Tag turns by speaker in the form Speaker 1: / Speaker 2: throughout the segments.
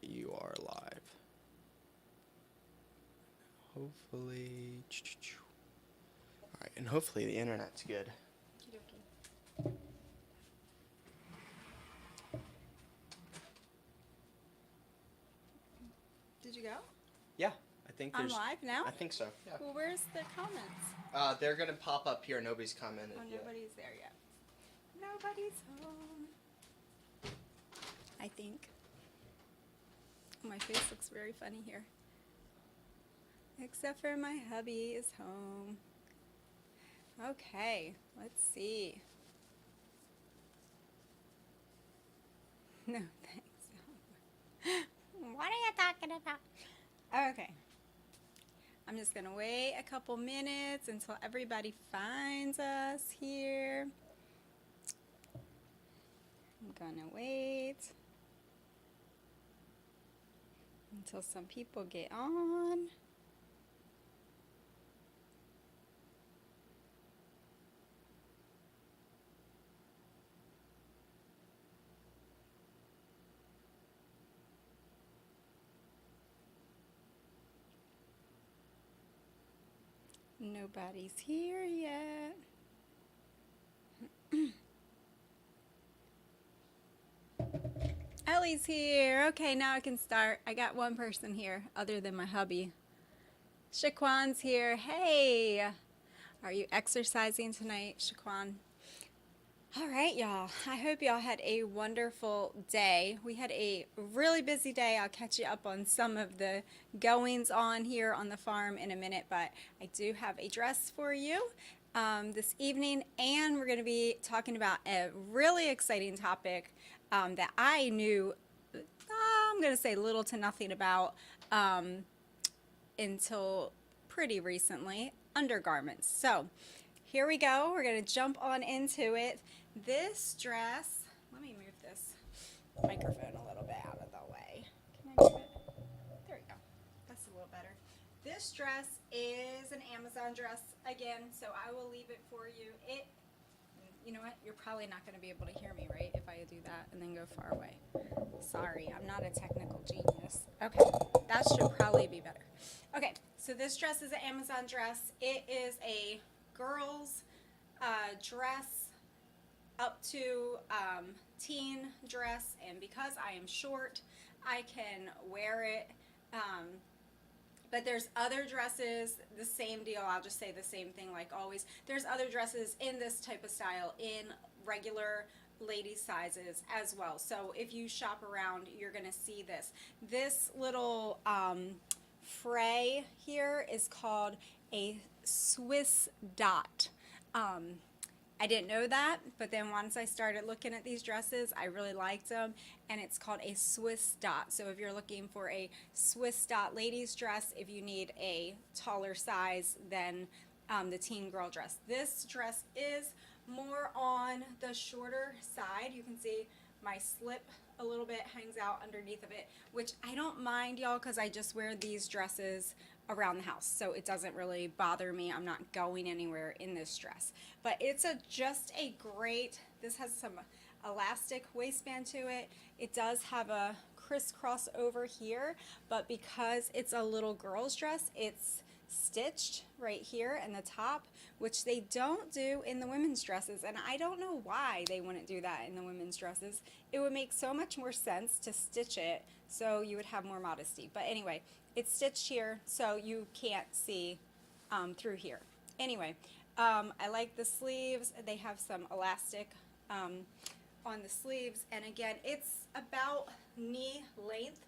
Speaker 1: you are live. Hopefully. Alright, and hopefully the internet's good.
Speaker 2: Okey-dokey. Did you go?
Speaker 1: Yeah, I think
Speaker 2: I'm
Speaker 1: there's.
Speaker 2: live now?
Speaker 1: I think so. Yeah.
Speaker 2: Well, where's the comments?
Speaker 1: They're gonna pop up here. Nobody's commented
Speaker 2: Oh,
Speaker 1: yet.
Speaker 2: nobody's there yet. Nobody's home. I think. My face looks very funny here. Except for my hubby is home. Okay, let's see. No, thanks. What are you talking about? Okay. I'm just going to wait a couple minutes until everybody finds us here. I'm going to wait until some people get on. Nobody's here yet. Ellie's here. Okay, now I can start. I got one person here other than my hubby. Shaquan's here. Hey, are you exercising tonight, Shaquan? All right, y'all. I hope y'all had a wonderful day. We had a really busy day. I'll catch you up on some of the goings on here on the farm in a minute, but I do have a dress for you this evening, and we're going to be talking about a really exciting topic that I knew, I'm going to say little to nothing about until pretty recently, undergarments. So here we go. We're going to jump on into it. This dress, let me move this microphone a little bit out of the way. Can I move it? There we go. That's a little better. This dress is an Amazon dress again, so I will leave it for you. You know what? You're probably not going to be able to hear me, right, if I do that and then go far away. Sorry, I'm not a technical genius. Okay, that should probably be better. Okay, so this dress is an Amazon dress. It is a girl's dress up to teen dress, and because I am short, I can wear it. But there's other dresses, the same deal. I'll just say the same thing like always. There's other dresses in this type of style in regular lady sizes as well. So if you shop around, you're going to see this. This little fray here is called a Swiss dot. I didn't know that, but then once I started looking at these dresses, I really liked them, and it's called a Swiss dot. So if you're looking for a Swiss dot ladies dress, if you need a taller size than the teen girl dress. This dress is more on the shorter side. You can see my slip a little bit hangs out underneath of it, which I don't mind, y'all, because I just wear these dresses around the house, so it doesn't really bother me. I'm not going anywhere in this dress, but it's just a great, this has some elastic waistband to it. It does have a crisscross over here, but because it's a little girl's dress, it's stitched right here in the top, which they don't do in the women's dresses, and I don't know why they wouldn't do that in the women's dresses. It would make so much more sense to stitch it so you would have more modesty. But anyway, it's stitched here so you can't see through here. Anyway, I like the sleeves. They have some elastic on the sleeves, and again, it's about knee length,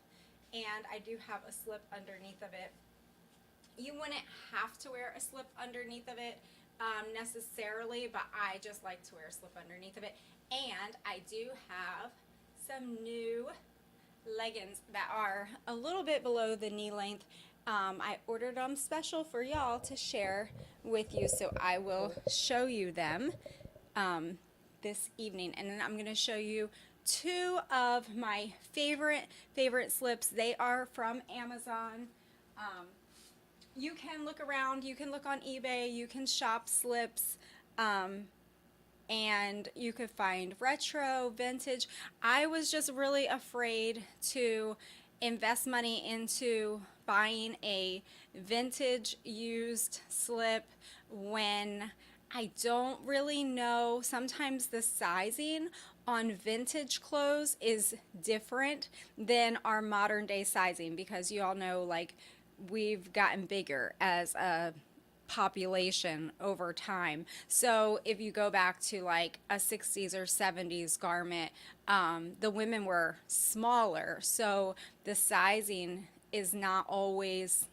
Speaker 2: and I do have a slip underneath of it. You wouldn't have to wear a slip underneath of it necessarily, but I just like to wear a slip underneath of it. And I do have some new leggings that are a little bit below the knee length. I ordered them special for y'all to share with you, so I will show you them this evening. And then I'm going to show you two of my favorite slips. They are from Amazon. You can look around, you can look on eBay, you can shop slips, and you could find retro, vintage. I was just really afraid to invest money into buying a vintage used slip when I don't really know. Sometimes the sizing on vintage clothes is different than our modern day sizing, because you all know, like, we've gotten bigger as a population over time. So if you go back to like a 60s or 70s garment, the women were smaller, so the sizing is not always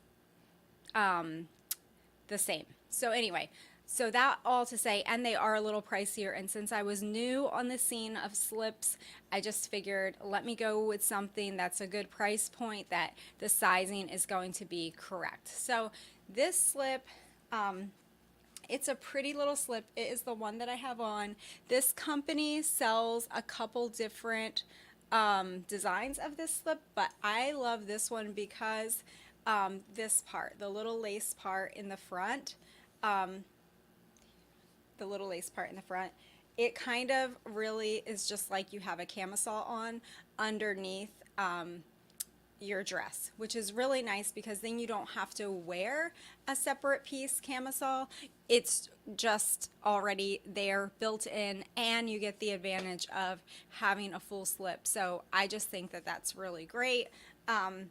Speaker 2: the same. So anyway, so that all to say, and they are a little pricier, and since I was new on the scene of slips, I just figured, let me go with something that's a good price point, that the sizing is going to be correct. So this slip, it's a pretty little slip. It is the one that I have on. This company sells a couple different designs of this slip, but I love this one because this part, the little lace part in the front, it kind of really is just like you have a camisole on underneath your dress, which is really nice, because then you don't have to wear a separate piece camisole. It's just already there, built in, and you get the advantage of having a full slip. So I just think that that's really great. And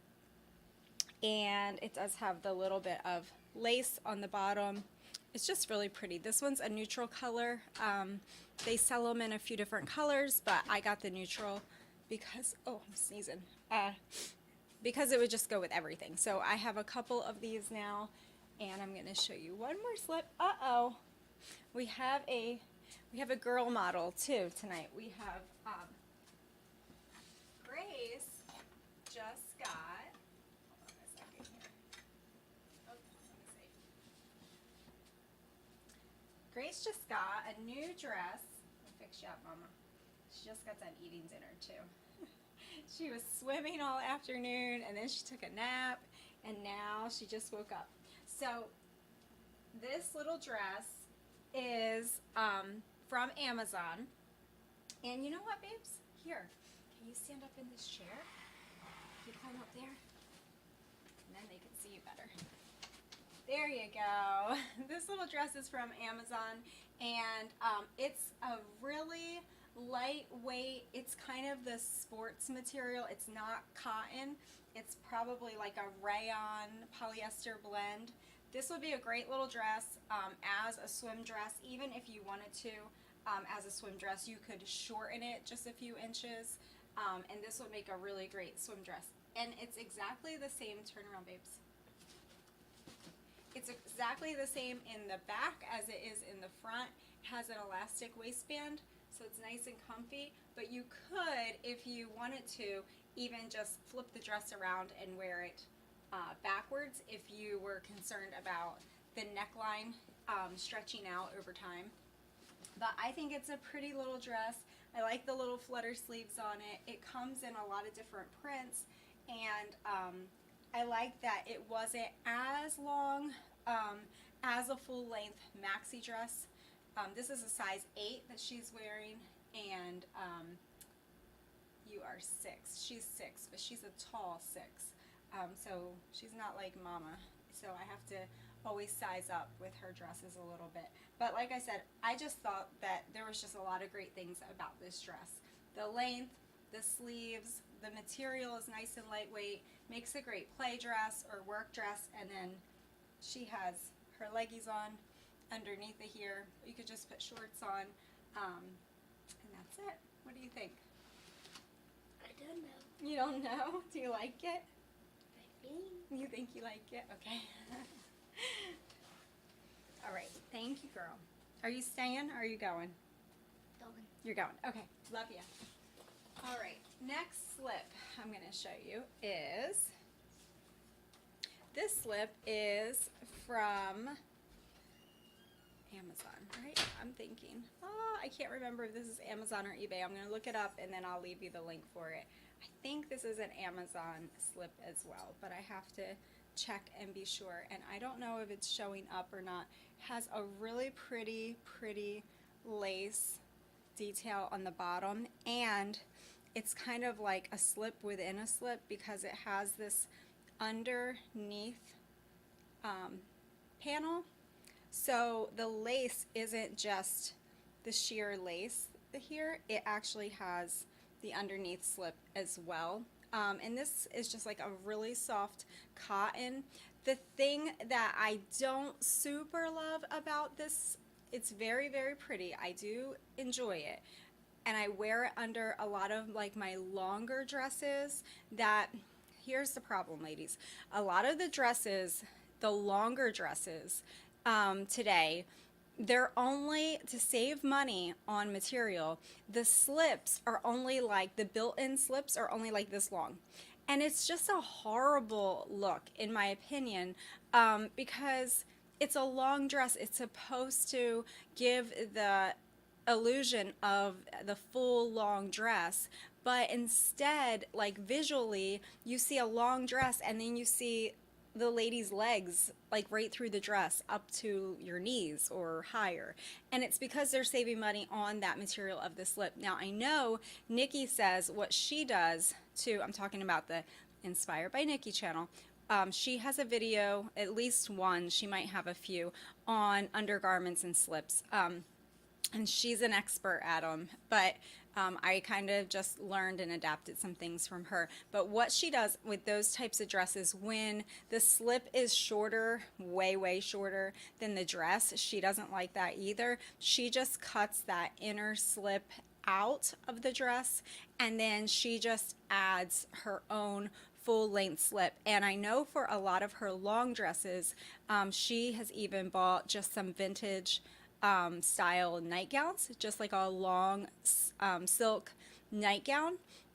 Speaker 2: it does have the little bit of lace on the bottom. It's just really pretty. This one's a neutral color. They sell them in a few different colors, but I got the neutral because, oh, I'm sneezing. Because it would just go with everything. So I have a couple of these now, and I'm going to show you one more slip. Uh-oh. We have a girl model too tonight. We have Grace just got, hold on a second here. Oh, let me see. Grace just got a new dress. I'll fix you up, Mama. She just got done eating dinner too. She was swimming all afternoon, and then she took a nap, and now she just woke up. So this little dress is from Amazon. And you know what, babes? Here, can you stand up in this chair? You climb up there, and then they can see you better. There you go. This little dress is from Amazon, and it's a really lightweight. It's kind of the sports material. It's not cotton. It's probably like a rayon polyester blend. This would be a great little dress as a swim dress. Even if you wanted to, as a swim dress, you could shorten it just a few inches, and this would make a really great swim dress. And it's exactly the same, turn around, babes. It's exactly the same in the back as it is in the front. It has an elastic waistband, so it's nice and comfy, but you could, if you wanted to, even just flip the dress around and wear it backwards if you were concerned about the neckline stretching out over time. But I think it's a pretty little dress. I like the little flutter sleeves on it. It comes in a lot of different prints, and I like that it wasn't as long as a full-length maxi dress. This is a size 8 that she's wearing, and you are 6. She's 6, but she's a tall 6. So she's not like Mama. So I have to always size up with her dresses a little bit. But like I said, I just thought that there was just a lot of great things about this dress. The length, the sleeves, the material is nice and lightweight, makes a great play dress or work dress, and then she has her leggies on underneath it here. You could just put shorts on, and that's it. What do you think?
Speaker 3: I don't know.
Speaker 2: You don't know? Do you like it?
Speaker 3: I think.
Speaker 2: You think you like it? Okay. All right. Thank you, girl. Are you staying or are you going?
Speaker 3: Going.
Speaker 2: You're going. Okay. Love you. All right. Next slip I'm going to show you is, this slip is from Amazon, right? I'm thinking. Oh, I can't remember if this is Amazon or eBay. I'm going to look it up and then I'll leave you the link for it. I think this is an Amazon slip as well, but I have to check and be sure. And I don't know if it's showing up or not. It has a really pretty lace detail on the bottom, and it's kind of like a slip within a slip because it has this underneath panel. So the lace isn't just the sheer lace here, it actually has the underneath slip as well. And this is just like a really soft cotton. The thing that I don't super love about this, it's very, very pretty. I do enjoy it. And I wear it under a lot of like my longer dresses. That, here's the problem, ladies. A lot of the dresses, the longer dresses today, they're only, to save money on material, the slips are only like, the built-in slips are only like this long. And it's just a horrible look, in my opinion, because it's a long dress. It's supposed to give the illusion of the full long dress, but instead, like visually, you see a long dress and then you see the lady's legs like right through the dress up to your knees or higher, and it's because they're saving money on that material of the slip. Now I know Nikki says what she does too. I'm talking about the Inspired by Nikki channel. She has a video, at least one, she might have a few, on undergarments and slips. And she's an expert at them, but I kind of just learned and adapted some things from her. But what she does with those types of dresses, when the slip is shorter, way, way shorter than the dress, she doesn't like that either. She just cuts that inner slip out of the dress, and then she just adds her own full length slip. And I know for a lot of her long dresses, she has even bought just some vintage style nightgowns, just like a long silk nightgown,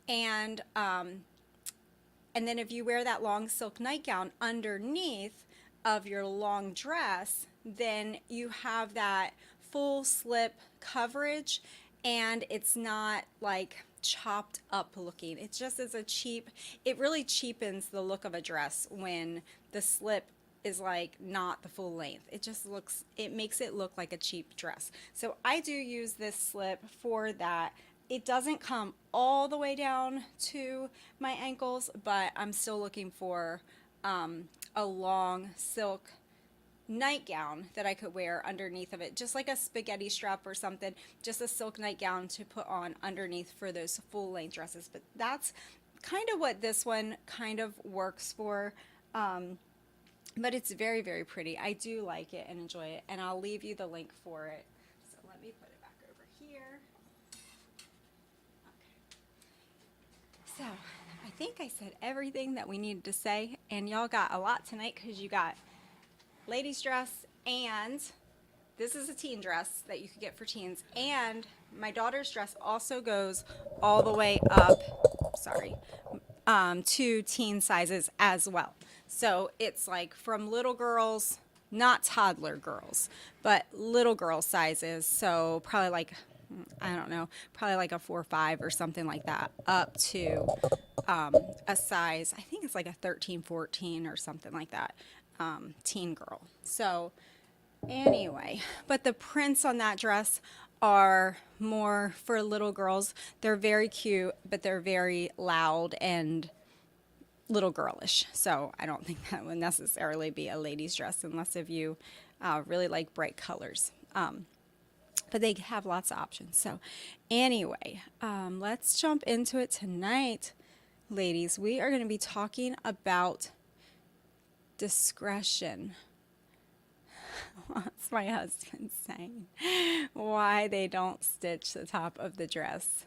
Speaker 2: and then if you wear that long silk nightgown underneath of your long dress, then you have that full slip coverage, and it's not like chopped up looking. It just is a cheap, it really cheapens the look of a dress when the slip is like not the full length. It just looks, it makes it look like a cheap dress. So I do use this slip for that. It doesn't come all the way down to my ankles, but I'm still looking for a long silk nightgown that I could wear underneath of it, just like a spaghetti strap or something, just a silk nightgown to put on underneath for those full length dresses. But that's kind of what this one kind of works for. But it's very, very pretty. I do like it and enjoy it, and I'll leave you the link for it. So let me put it back over here. Okay. So I think I said everything that we needed to say, and y'all got a lot tonight because you got ladies dress, and this is a teen dress that you could get for teens, and my daughter's dress also goes all the way up, sorry, to teen sizes as well. So it's like from little girls, not toddler girls, but little girl sizes. So probably like, I don't know, probably like a 4 or 5 or something like that, up to a size, I think it's like a 13, 14 or something like that, teen girl. So anyway, but the prints on that dress are more for little girls. They're very cute, but they're very loud and little girlish. So I don't think that would necessarily be a lady's dress unless if you really like bright colors. But they have lots of options. So anyway, let's jump into it tonight, ladies. We are going to be talking about discretion. What's my husband saying? Why they don't stitch the top of the dress.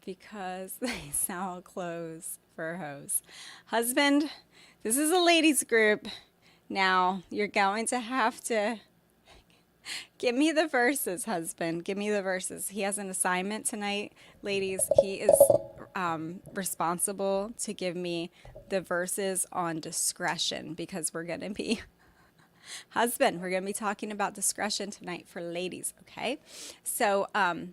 Speaker 2: Because they sell clothes for hoes. Husband, this is a ladies group. Now, you're going to have to give me the verses, husband. Give me the verses. He has an assignment tonight. Ladies, he is responsible to give me the verses on discretion, because we're going to be, husband, we're going to be talking about discretion tonight for ladies, okay? So I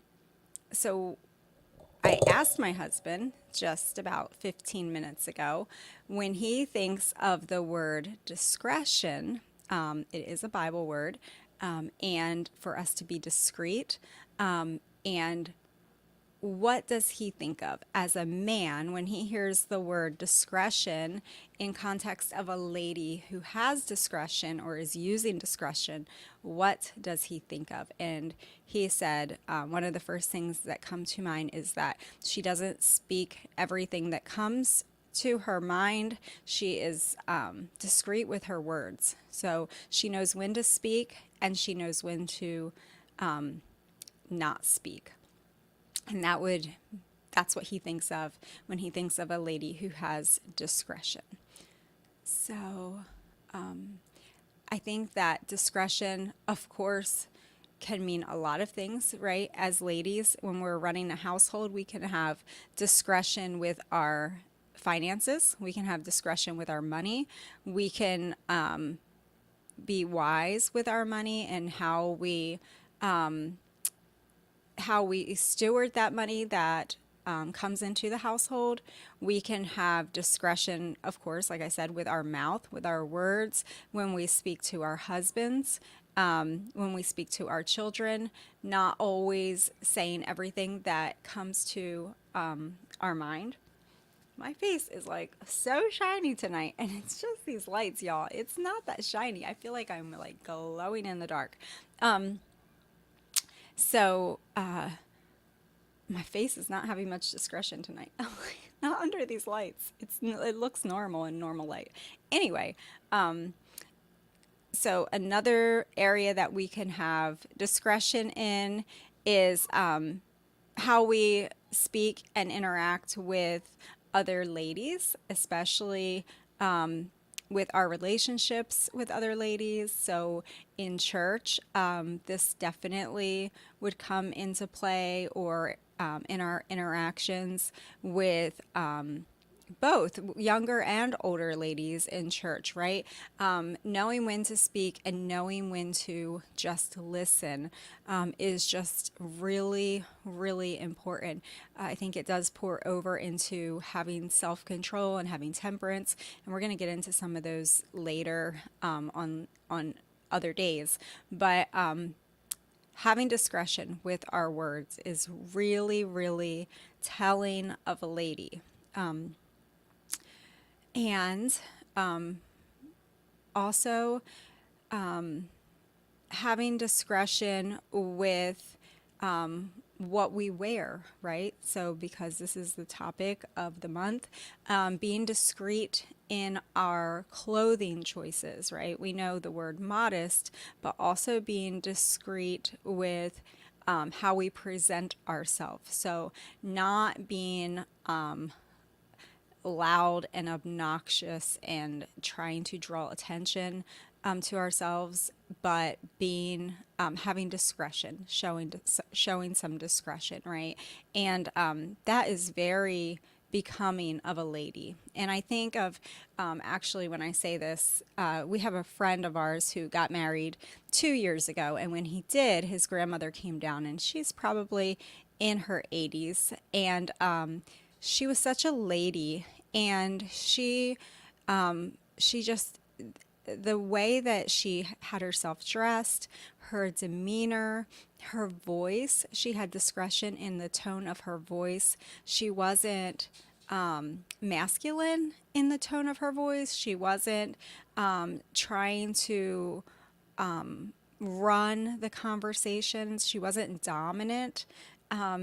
Speaker 2: asked my husband just about 15 minutes ago, when he thinks of the word discretion, it is a Bible word, and for us to be discreet, and what does he think of as a man when he hears the word discretion in context of a lady who has discretion or is using discretion? What does he think of? And he said one of the first things that come to mind is that she doesn't speak everything that comes to her mind. She is discreet with her words. So she knows when to speak and she knows when to not speak. And that's what he thinks of when he thinks of a lady who has discretion. So I think that discretion, of course, can mean a lot of things, right? As ladies, when we're running a household, we can have discretion with our finances. We can have discretion with our money. We can be wise with our money and how we steward that money that comes into the household. We can have discretion, of course, like I said, with our mouth, with our words, when we speak to our husbands, when we speak to our children, not always saying everything that comes to our mind. My face is like so shiny tonight, and it's just these lights, y'all. It's not that shiny. I feel like I'm like glowing in the dark. So my face is not having much discretion tonight. Not under these lights. It looks normal in normal light. Anyway, so another area that we can have discretion in is how we speak and interact with other ladies, especially with our relationships with other ladies. So in church, this definitely would come into play, or in our interactions with both younger and older ladies in church, right? Knowing when to speak and knowing when to just listen is just really, really important. I think it does pour over into having self-control and having temperance, and we're going to get into some of those later on other days. But having discretion with our words is really, really telling of a lady. And also having discretion with what we wear, right? So because this is the topic of the month, being discreet in our clothing choices, right? We know the word modest, but also being discreet with how we present ourselves. So not being loud and obnoxious and trying to draw attention to ourselves, but being having discretion, showing some discretion, right? And that is very becoming of a lady. And I think of actually when I say this, we have a friend of ours who got married 2 years ago, and when he did, his grandmother came down, and she's probably in her 80s, and she was such a lady, and she just, the way that she had herself dressed, her demeanor, her voice, she had discretion in the tone of her voice. She wasn't masculine in the tone of her voice. She wasn't trying to run the conversations. She wasn't dominant.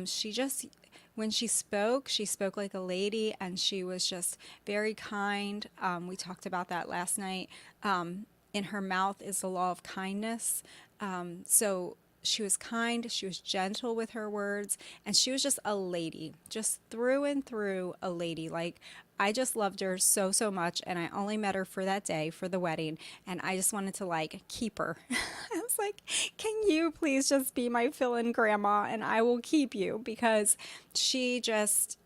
Speaker 2: She just, when she spoke like a lady, and she was just very kind. We talked about that last night. In her mouth is the law of kindness. So she was kind, she was gentle with her words, and she was just a lady, just through and through a lady. Like, I just loved her so, so much, and I only met her for that day, for the wedding, and I just wanted to, like, keep her. I was like, can you please just be my fill-in grandma, and I will keep you, because she just,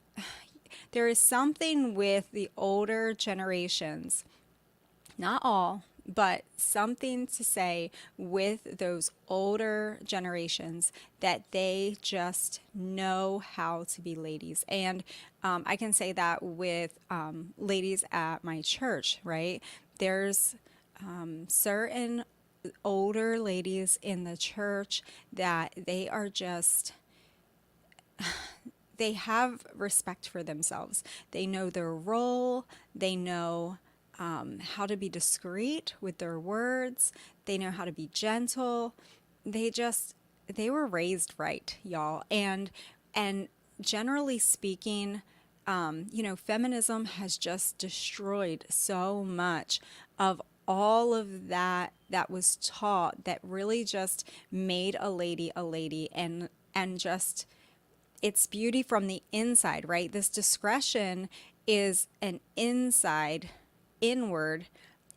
Speaker 2: there is something with the older generations, not all, but something to say with those older generations, that they just know how to be ladies. And I can say that with ladies at my church, right? There's certain older ladies in the church that they are just, they have respect for themselves. They know their role. They know how to be discreet with their words. They know how to be gentle. They were raised right, y'all. And generally speaking, feminism has just destroyed so much of all of that was taught that really just made a lady and just it's beauty from the inside, right? This discretion is an inward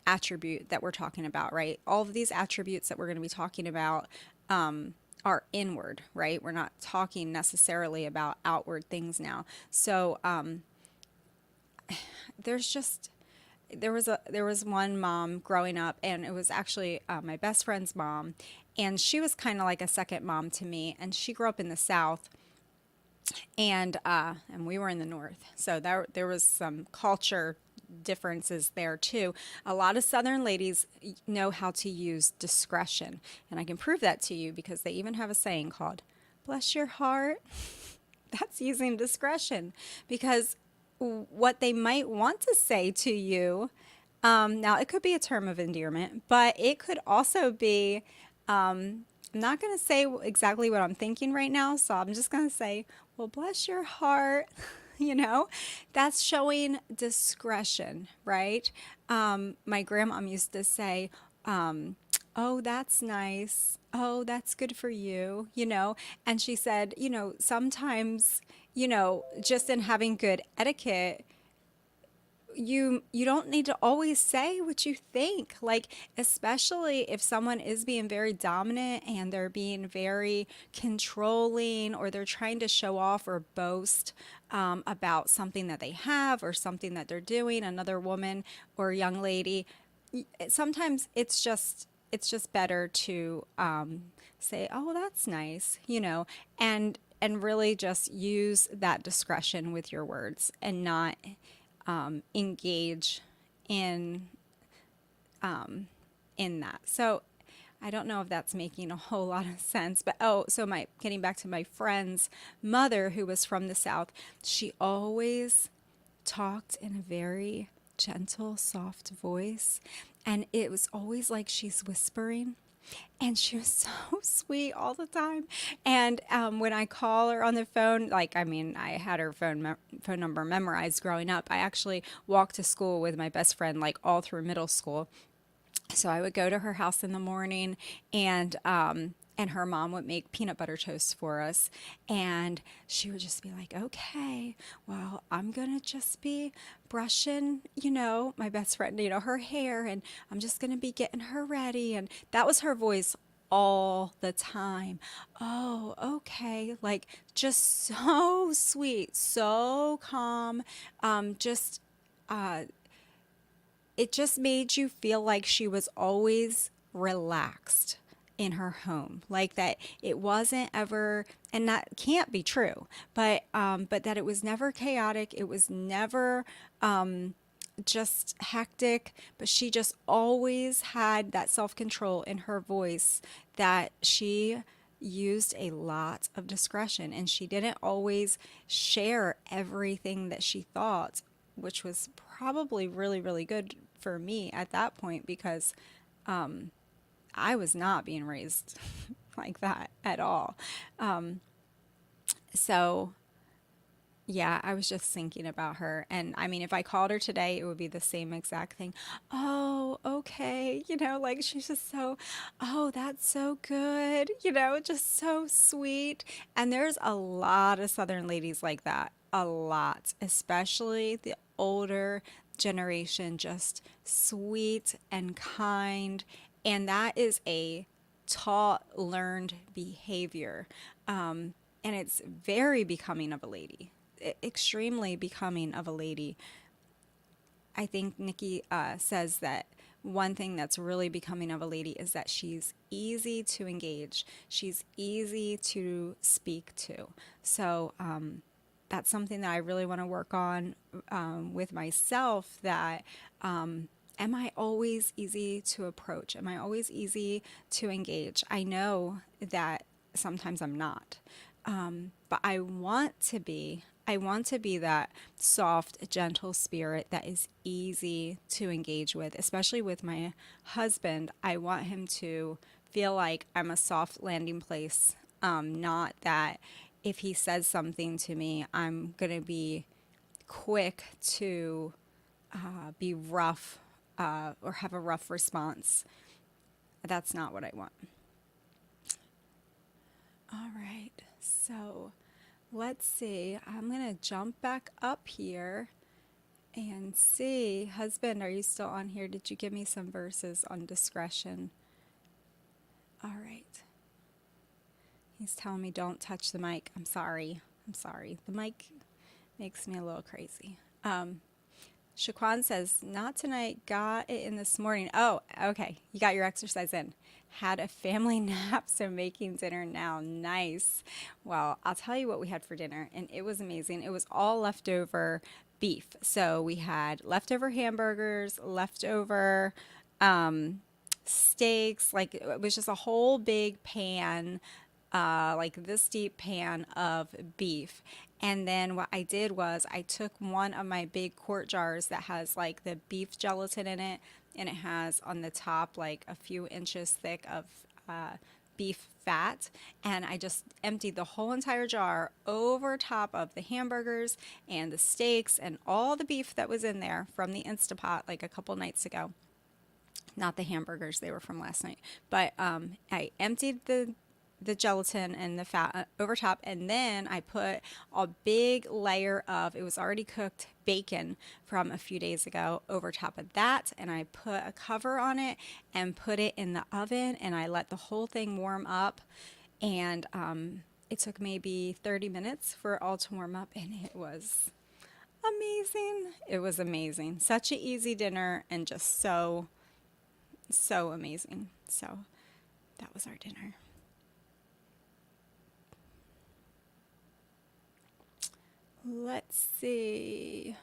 Speaker 2: attribute that we're talking about, right? All of these attributes that we're going to be talking about are inward, right? We're not talking necessarily about outward things now. So there was one mom growing up, and it was actually my best friend's mom, and she was kind of like a second mom to me, and she grew up in the South, and we were in the North, so there was some culture differences there too. A lot of Southern ladies know how to use discretion, and I can prove that to you because they even have a saying called "bless your heart." That's using discretion, because what they might want to say to you, now it could be a term of endearment, but it could also be, I'm not going to say exactly what I'm thinking right now, so I'm just going to say, well, bless your heart. That's showing discretion, right? My grandmom used to say, oh, that's nice. Oh, that's good for you, and she said, sometimes, just in having good etiquette, you don't need to always say what you think, like, especially if someone is being very dominant and they're being very controlling, or they're trying to show off or boast about something that they have or something that they're doing, another woman or young lady. Sometimes it's just better to say, oh, that's nice, and really just use that discretion with your words and not engage in that. So I don't know if that's making a whole lot of sense, but getting back to my friend's mother, who was from the South, she always talked in a very gentle, soft voice, and it was always like she's whispering. And she was so sweet all the time. And when I call her on the phone, I had her phone number memorized growing up. I actually walked to school with my best friend, all through middle school. So I would go to her house in the morning, and her mom would make peanut butter toast for us. And she would just be like, okay, well, I'm going to just be brushing, my best friend, her hair, and I'm just going to be getting her ready. And that was her voice all the time. Oh, okay. Just so sweet, so calm. It just made you feel like she was always relaxed in her home, like that it wasn't ever, and that can't be true, but that it was never chaotic. It was never just hectic, but she just always had that self-control in her voice, that she used a lot of discretion, and she didn't always share everything that she thought, which was probably really, really good for me at that point, because I was not being raised like that at all. So yeah, I was just thinking about her. And I mean, if I called her today, it would be the same exact thing. Oh, okay. She's just so, oh, that's so good. Just so sweet. And there's a lot of Southern ladies like that. A lot, especially the older generation, just sweet and kind. And that is a taught, learned behavior. And it's very becoming of a lady. Extremely becoming of a lady. I think Nikki says that one thing that's really becoming of a lady is that she's easy to engage. She's easy to speak to. So that's something that I really want to work on with myself, that am I always easy to approach? Am I always easy to engage? I know that sometimes I'm not. But I want to be that soft, gentle spirit that is easy to engage with, especially with my husband. I want him to feel like I'm a soft landing place, not that if he says something to me, I'm going to be quick to be rough or have a rough response. That's not what I want. All right, so let's see. I'm going to jump back up here and see. Husband, are you still on here? Did you give me some verses on discretion? All right. He's telling me don't touch the mic. I'm sorry. The mic makes me a little crazy. Shaquan says, not tonight, got it in this morning. Oh, okay. You got your exercise in. Had a family nap, so making dinner now. Nice. Well, I'll tell you what we had for dinner, and it was amazing. It was all leftover beef. So we had leftover hamburgers, leftover steaks. Like, it was just a whole big pan, like this deep pan of beef. And then what I did was I took one of my big quart jars that has like the beef gelatin in it, and it has on the top like a few inches thick of beef fat, and I just emptied the whole entire jar over top of the hamburgers and the steaks and all the beef that was in there from the Instapot like a couple nights ago. Not the hamburgers, they were from last night. But I emptied the gelatin and the fat over top, and then I put a big layer of, it was already cooked bacon from a few days ago over top of that, and I put a cover on it and put it in the oven, and I let the whole thing warm up, and it took maybe 30 minutes for it all to warm up, and it was amazing. It was amazing. Such an easy dinner and just so amazing. So that was our dinner. Let's see.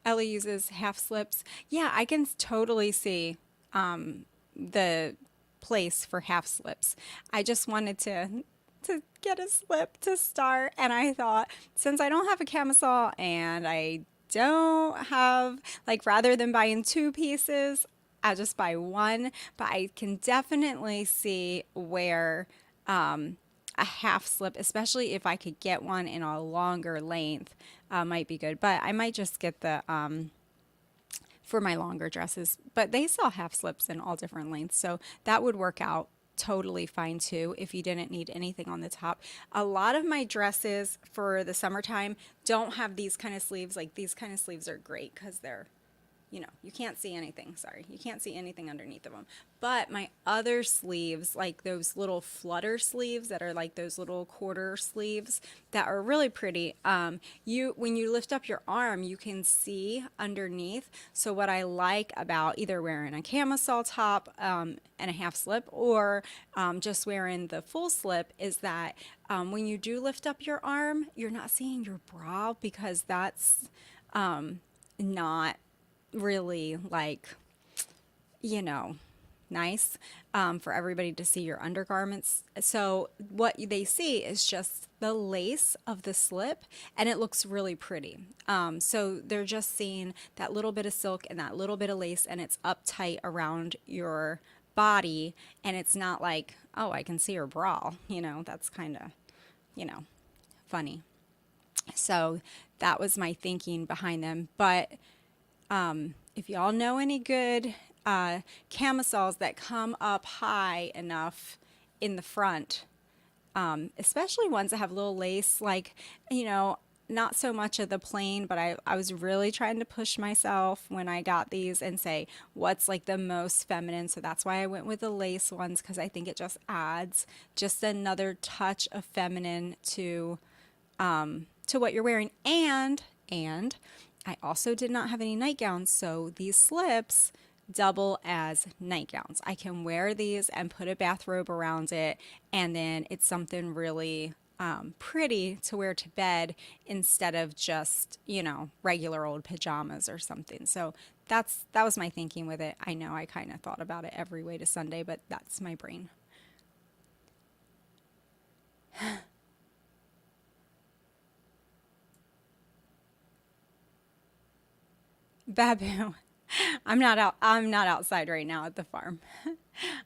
Speaker 2: Ellie uses half slips. Yeah, I can totally see the place for half slips. I just wanted to get a slip to start, and I thought, since I don't have a camisole and I don't have, like, rather than buying two pieces, I'll just buy one. But I can definitely see where a half slip, especially if I could get one in a longer length, might be good. But I might just get the for my longer dresses. But they sell half slips in all different lengths, so that would work out totally fine too if you didn't need anything on the top. A lot of my dresses for the summertime don't have these kind of sleeves. Like, these kind of sleeves are great because they're, you know, you can't see anything. Sorry, you can't see anything underneath of them. But my other sleeves, like those little flutter sleeves that are like those little quarter sleeves that are really pretty, when you lift up your arm, you can see underneath. So what I like about either wearing a camisole top and a half slip, or just wearing the full slip, is that when you do lift up your arm, you're not seeing your bra, because that's not really, like, you know, nice for everybody to see your undergarments. So what they see is just the lace of the slip, and it looks really pretty. So they're just seeing that little bit of silk and that little bit of lace, and it's uptight around your body, and it's not like, oh, I can see your bra. You know, that's kind of, you know, funny. So that was my thinking behind them. But if y'all know any good camisoles that come up high enough in the front, especially ones that have little lace, like, you know, not so much of the plain, but I was really trying to push myself when I got these and say what's like the most feminine. So that's why I went with the lace ones, because I think it just adds just another touch of feminine to what you're wearing. And I also did not have any nightgowns, so these slips double as nightgowns. I can wear these and put a bathrobe around it, and then it's something really pretty to wear to bed instead of just, you know, regular old pajamas or something. So that was my thinking with it. I know I kind of thought about it every way to Sunday, but that's my brain. Babu. I'm not out. I'm not outside right now at the farm.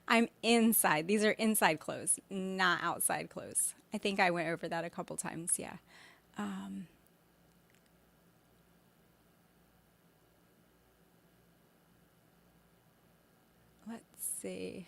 Speaker 2: I'm inside. These are inside clothes, not outside clothes. I think I went over that a couple times. Yeah. Let's see.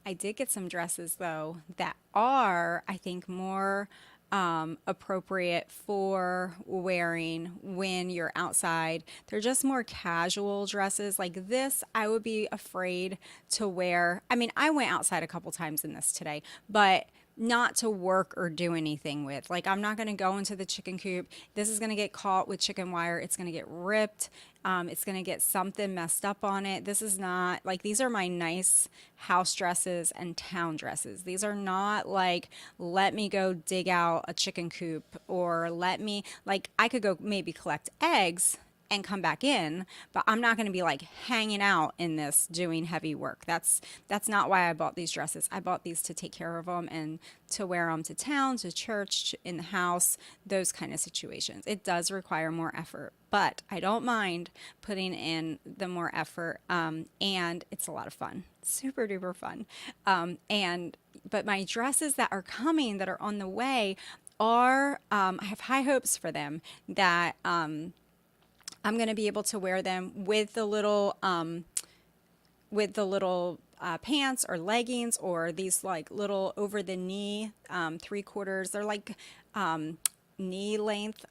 Speaker 2: I did get some dresses though that are, I think, more appropriate for wearing when you're outside. They're just more casual dresses. Like this, I would be afraid to wear. I mean, I went outside a couple times in this today, but not to work or do anything with. Like, I'm not going to go into the chicken coop. This is going to get caught with chicken wire. It's going to get ripped. It's going to get something messed up on it. This is not like, these are my nice house dresses and town dresses. These are not like, let me go dig out a chicken coop, or let me, like, I could go maybe collect eggs and come back in, but I'm not going to be like hanging out in this doing heavy work. That's not why I bought these dresses. I bought these to take care of them and to wear them to town, to church, in the house, those kind of situations. It does require more effort, but I don't mind putting in the more effort, and it's a lot of fun. Super duper fun. But my dresses that are coming, that are on the way, are, I have high hopes for them that, I'm going to be able to wear them with the little pants or leggings, or these like little over the knee 3/4. They're like knee length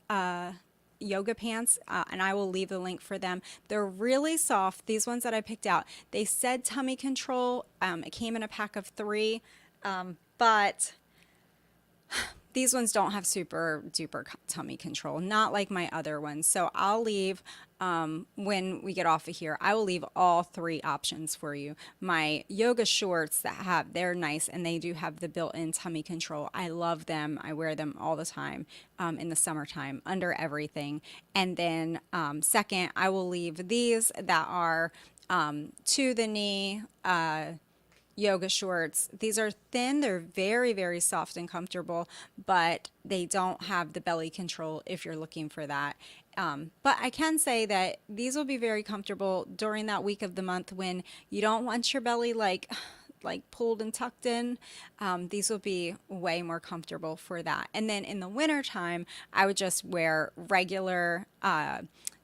Speaker 2: yoga pants, and I will leave the link for them. They're really soft. These ones that I picked out, they said tummy control. It came in a pack of 3, but these ones don't have super duper tummy control, not like my other ones. So I'll leave, when we get off of here, I will leave all 3 options for you. My yoga shorts they're nice, and they do have the built-in tummy control. I love them. I wear them all the time in the summertime under everything. And then second, I will leave these that are to the knee, yoga shorts. These are thin. They're very, very soft and comfortable, but they don't have the belly control if you're looking for that. But I can say that these will be very comfortable during that week of the month when you don't want your belly like pulled and tucked in. These will be way more comfortable for that. And then in the winter time, I would just wear regular,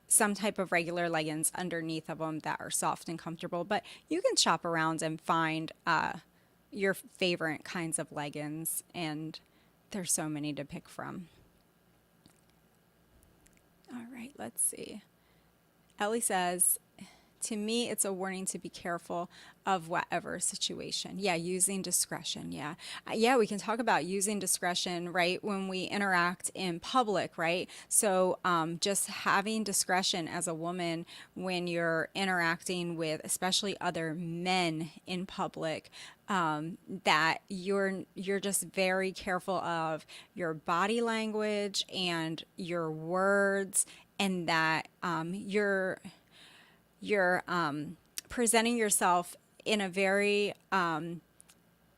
Speaker 2: some type of regular leggings underneath of them that are soft and comfortable. But you can shop around and find your favorite kinds of leggings, and there's so many to pick from. All right, let's see. Ellie says, to me, it's a warning to be careful of whatever situation. Yeah, using discretion. Yeah. Yeah, we can talk about using discretion, right, when we interact in public, right? So just having discretion as a woman when you're interacting with especially other men in public, that you're just very careful of your body language and your words, and that you're presenting yourself in a very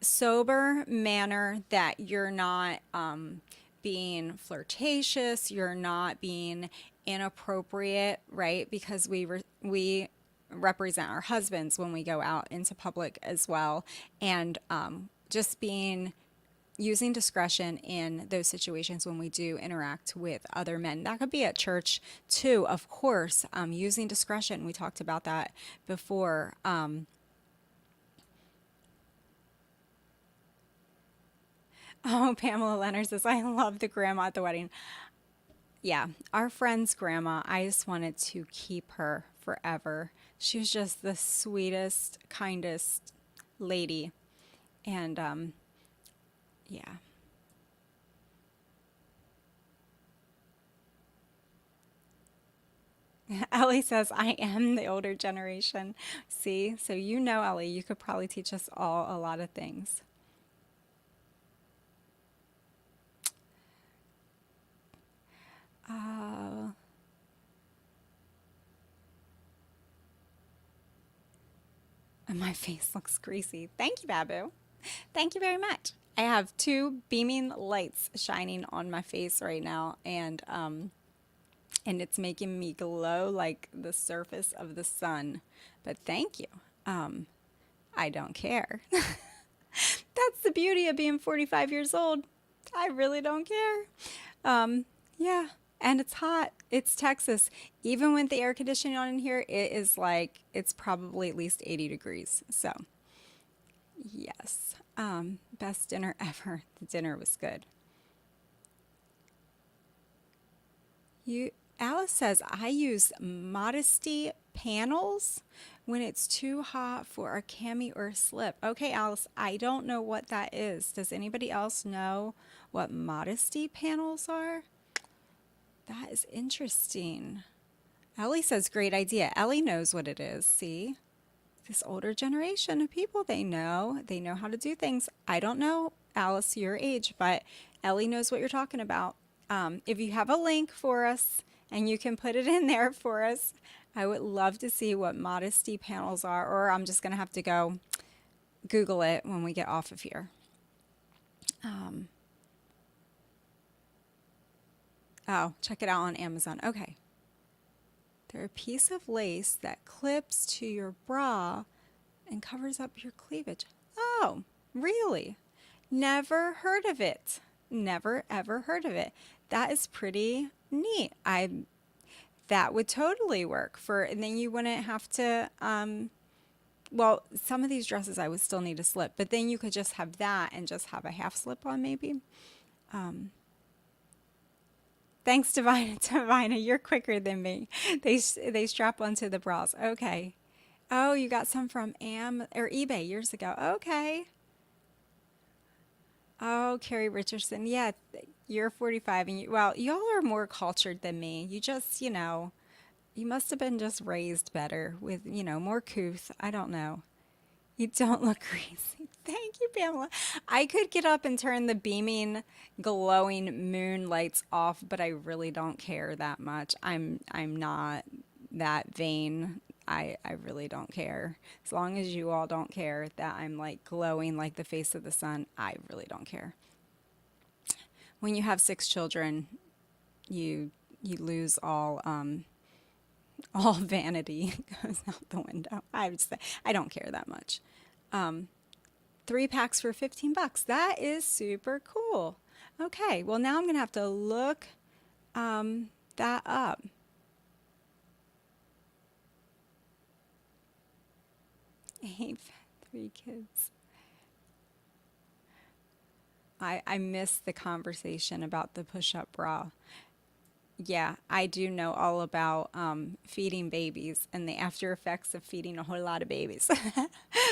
Speaker 2: sober manner, that you're not being flirtatious, you're not being inappropriate, right? Because we represent our husbands when we go out into public as well, and just using discretion in those situations when we do interact with other men. That could be at church too, of course. Using discretion, we talked about that before. Oh, Pamela Leonard says, I love the grandma at the wedding. Yeah, our friend's grandma, I just wanted to keep her forever. She was just the sweetest, kindest lady. And yeah. Ellie says, I am the older generation. See, so Ellie, you could probably teach us all a lot of things. And my face looks greasy. Thank you, Babu. Thank you very much. I have 2 beaming lights shining on my face right now, and it's making me glow like the surface of the sun. But thank you. I don't care. That's the beauty of being 45 years old. I really don't care. Yeah, and it's hot. It's Texas. Even with the air conditioning on in here, it is like, it's probably at least 80 degrees. So, yes. Best dinner ever. The dinner was good. Alice says, I use Modesty panels when it's too hot for a cami or a slip. Okay, Alice, I don't know what that is. Does anybody else know what Modesty panels are? That is interesting. Ellie says, great idea. Ellie knows what it is. See? This older generation of people, they know how to do things. I don't know, Alice, your age, but Ellie knows what you're talking about. If you have a link for us and you can put it in there for us, I would love to see what Modesty panels are, or I'm just going to have to go Google it when we get off of here. Oh, check it out on Amazon. Okay. They're a piece of lace that clips to your bra and covers up your cleavage. Oh, really? Never heard of it. Never, ever heard of it. That is pretty neat. That would totally work and then you wouldn't have to, well, some of these dresses I would still need a slip, but then you could just have that and just have a half slip on maybe. Thanks, Divina. You're quicker than me. They strap onto the bras. Okay. Oh, you got some from eBay years ago. Okay. Oh, Carrie Richardson. Yeah, you're 45, and y'all are more cultured than me. You just, you must have been just raised better with, more couth. I don't know. You don't look crazy. Thank you, Pamela. I could get up and turn the beaming, glowing moon lights off, but I really don't care that much. I'm not that vain. I really don't care. As long as you all don't care that I'm like glowing like the face of the sun, I really don't care. When you have 6 children, you lose all vanity goes out the window. I don't care that much. 3 packs for $15. That is super cool. Okay, well now I'm going to have to look that up. Ain't 3 kids. I missed the conversation about the push-up bra. Yeah, I do know all about feeding babies and the after effects of feeding a whole lot of babies.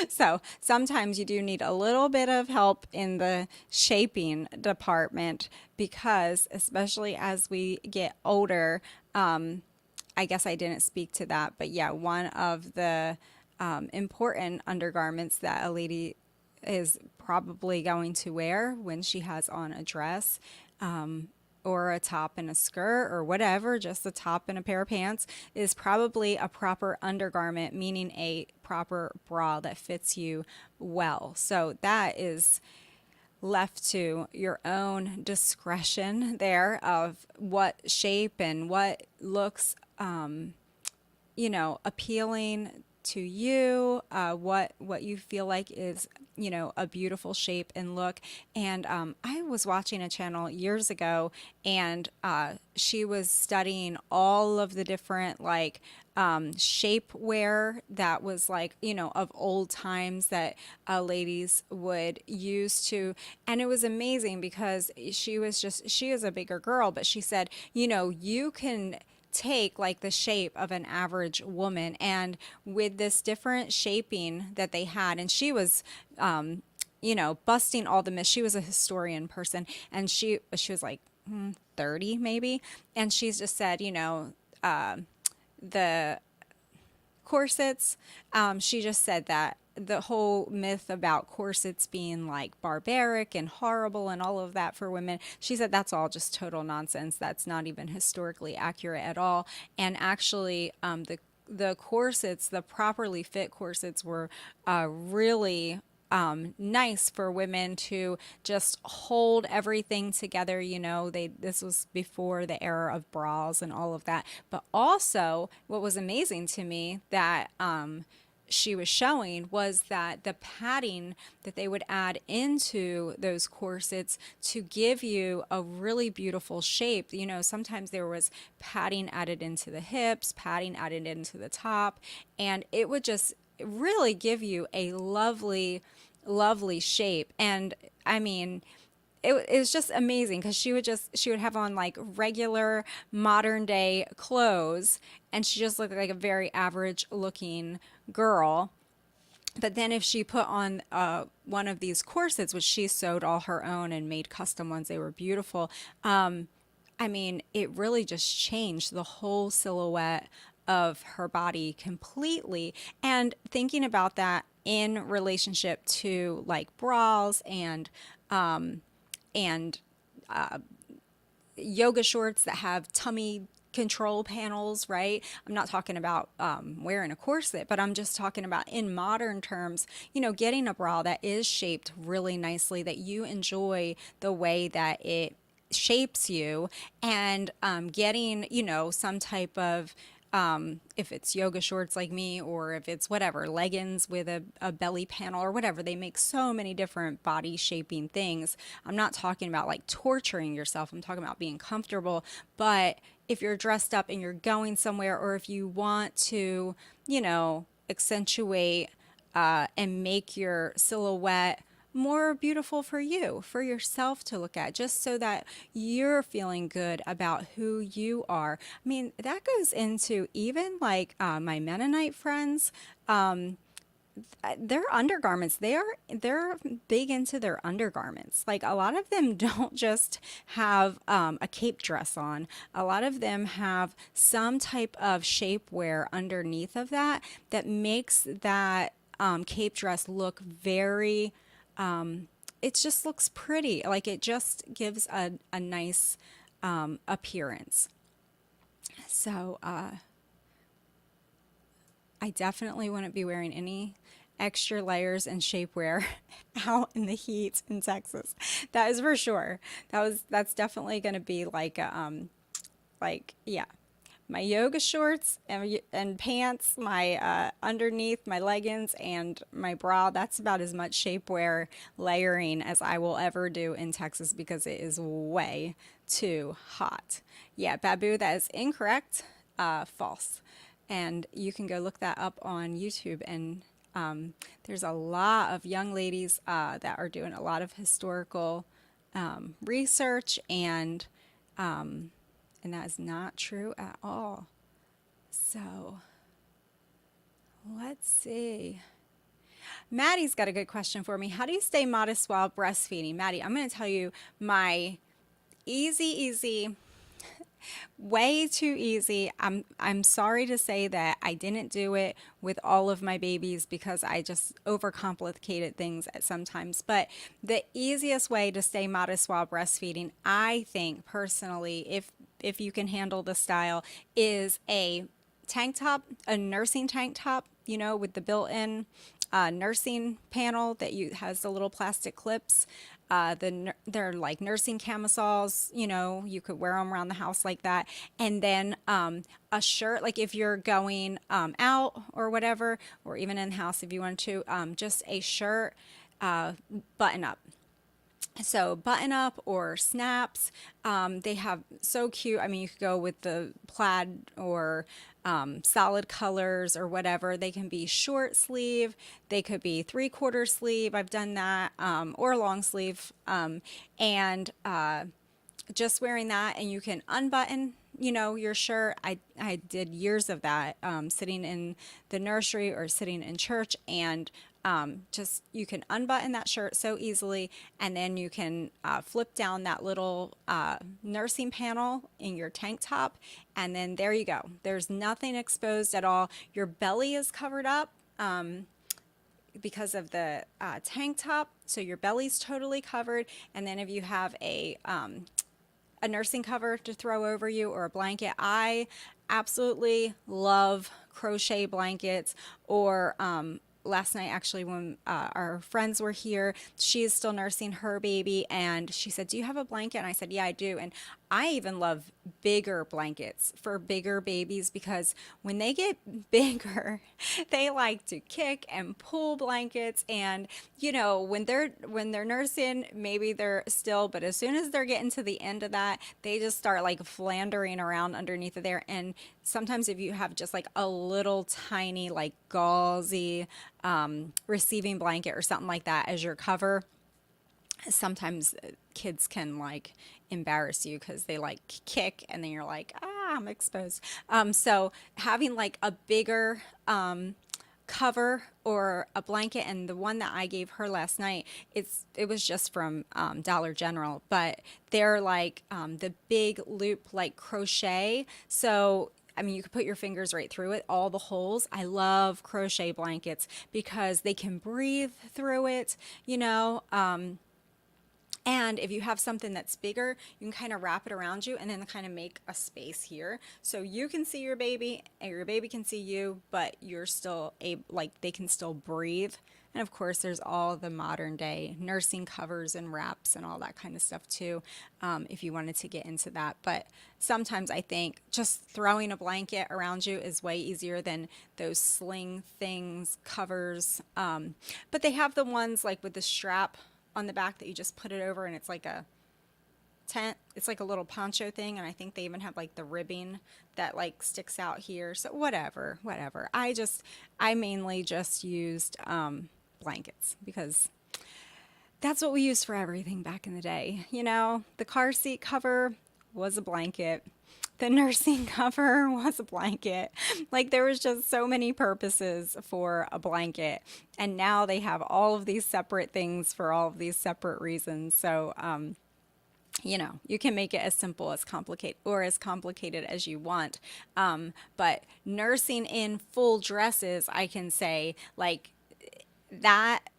Speaker 2: So sometimes you do need a little bit of help in the shaping department because especially as we get older, I guess I didn't speak to that, but yeah, one of the important undergarments that a lady is probably going to wear when she has on a dress or a top and a skirt or whatever, just a top and a pair of pants, is probably a proper undergarment, meaning a proper bra that fits you well. So that is left to your own discretion there of what shape and what looks, appealing to you, what you feel like is, a beautiful shape and look. And I was watching a channel years ago, and she was studying all of the different shapewear that was of old times that ladies would use to, and it was amazing because she is a bigger girl, but she said, you can take the shape of an average woman, and with this different shaping that they had, and she was busting all the myths. She was a historian person, and she was 30 maybe, and she's just said the corsets, she just said that the whole myth about corsets being barbaric and horrible and all of that for women, she said that's all just total nonsense. That's not even historically accurate at all. And actually, the the corsets, the properly fit corsets, were really nice for women to just hold everything together. You know, this was before the era of bras and all of that. But also, what was amazing to me that she was showing was that the padding that they would add into those corsets to give you a really beautiful shape. You know, sometimes there was padding added into the hips, padding added into the top, and it would just really give you a lovely shape. And I mean, it was just amazing because she would have on like regular modern day clothes, and she just looked like a very average looking girl. But then if she put on one of these corsets, which she sewed all her own and made custom ones, they were beautiful. I mean, it really just changed the whole silhouette of her body completely. And thinking about that in relationship to like bras and yoga shorts that have tummy control panels, right? I'm not talking about wearing a corset, but I'm just talking about in modern terms, you know, getting a bra that is shaped really nicely, that you enjoy the way that it shapes you, and getting, you know, some type of if it's yoga shorts like me, or if it's whatever, leggings with a belly panel or whatever. They make so many different body shaping things. I'm not talking about like torturing yourself. I'm talking about being comfortable. But if you're dressed up and you're going somewhere, or if you want to, you know, accentuate and make your silhouette more beautiful for you, for yourself to look at, just so that you're feeling good about who you are. I mean, that goes into even like my Mennonite friends. Their undergarments, they're big into their undergarments. Like, a lot of them don't just have a cape dress on. A lot of them have some type of shapewear underneath of that that makes that cape dress look very it just looks pretty. Like, it just gives a nice appearance. So I definitely wouldn't be wearing any extra layers and shapewear out in the heat in Texas. That is for sure. That's definitely going to be like yeah, my yoga shorts and pants, my underneath, my leggings, and my bra. That's about as much shapewear layering as I will ever do in Texas, because it is way too hot. Yeah, Babu, that is incorrect. False. And you can go look that up on YouTube, and there's a lot of young ladies that are doing a lot of historical research, and that is not true at all. So let's see. Maddie's got a good question for me. How do you stay modest while breastfeeding? Maddie, I'm going to tell you my easy, way too easy. I'm sorry to say that I didn't do it with all of my babies, because I just overcomplicated things at sometimes. But the easiest way to stay modest while breastfeeding, I think personally, if you can handle the style, is a tank top, a nursing tank top, you know, with the built-in nursing panel that has the little plastic clips. They're like nursing camisoles, you know, you could wear them around the house like that. And then a shirt, like if you're going out or whatever, or even in the house if you want to, just a shirt, button up. So button up or snaps, they have so cute. I mean, you could go with the plaid or solid colors or whatever. They can be short sleeve, they could be 3/4 sleeve. I've done that, or long sleeve, and just wearing that, and you can unbutton, you know, your shirt. I did years of that, sitting in the nursery or sitting in church, and just you can unbutton that shirt so easily, and then you can flip down that little nursing panel in your tank top, and then there you go. There's nothing exposed at all. Your belly is covered up because of the tank top, so your belly's totally covered. And then if you have a nursing cover to throw over you, or a blanket, I absolutely love crochet blankets, or last night, actually, when our friends were here, she is still nursing her baby, and she said, "Do you have a blanket?" And I said, "Yeah, I do." And I even love bigger blankets for bigger babies, because when they get bigger, they like to kick and pull blankets. And when they're nursing, maybe they're still, but as soon as they're getting to the end of that, they just start like floundering around underneath of there. And sometimes if you have just like a little tiny like gauzy receiving blanket or something like that as your cover, sometimes kids can like embarrass you because they like kick, and then you're like, I'm exposed. So having like a bigger cover or a blanket, and the one that I gave her last night, it was just from Dollar General, but they're like the big loop like crochet. So I mean, you could put your fingers right through it, all the holes. I love crochet blankets because they can breathe through it, and if you have something that's bigger, you can kind of wrap it around you and then kind of make a space here. So you can see your baby and your baby can see you, but you're still like they can still breathe. And of course, there's all the modern day nursing covers and wraps and all that kind of stuff too, if you wanted to get into that. But sometimes I think just throwing a blanket around you is way easier than those sling things, covers. But they have the ones like with the strap on the back that you just put it over, and it's like a tent. It's like a little poncho thing, and I think they even have like the ribbing that like sticks out here. So whatever. I mainly just used blankets because that's what we used for everything back in the day. The car seat cover was a blanket. The nursing cover was a blanket. Like there was just so many purposes for a blanket. And now they have all of these separate things for all of these separate reasons. So, you can make it as simple as complicated or as complicated as you want. But nursing in full dresses, I can say like that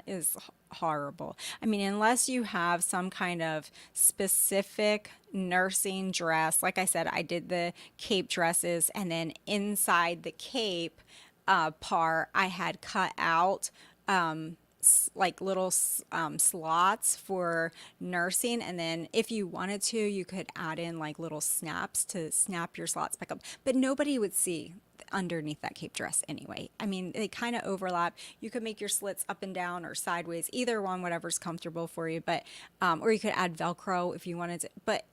Speaker 2: is horrible. I mean, unless you have some kind of specific nursing dress. Like I said, I did the cape dresses, and then inside the cape part, I had cut out like little slots for nursing, and then if you wanted to, you could add in like little snaps to snap your slots back up, but nobody would see underneath that cape dress anyway. I mean, they kind of overlap. You could make your slits up and down or sideways, either one, whatever's comfortable for you, but or you could add Velcro if you wanted to, but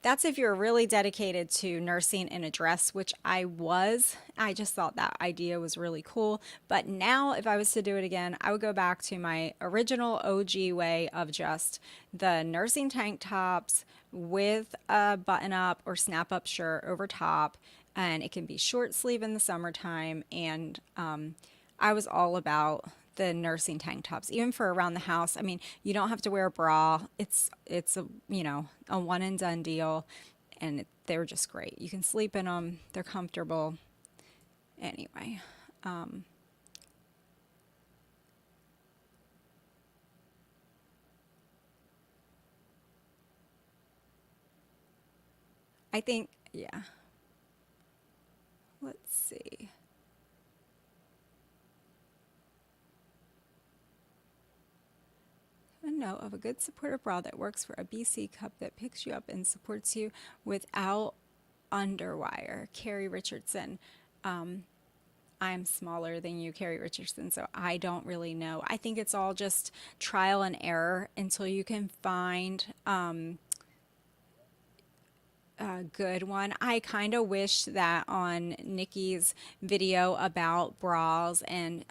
Speaker 2: that's if you're really dedicated to nursing in a dress, which I was. I just thought that idea was really cool. But now if I was to do it again, I would go back to my original OG way of just the nursing tank tops with a button up or snap up shirt over top. And it can be short sleeve in the summertime. And I was all about the nursing tank tops, even for around the house. I mean, you don't have to wear a bra. It's a a one and done deal, and they were just great. You can sleep in them. They're comfortable. Anyway, I think yeah. Let's see. A note of a good supportive bra that works for a BC cup that picks you up and supports you without underwire. Carrie Richardson. I'm smaller than you, Carrie Richardson, so I don't really know. I think it's all just trial and error until you can find a good one. I kind of wish that on Nikki's video about bras and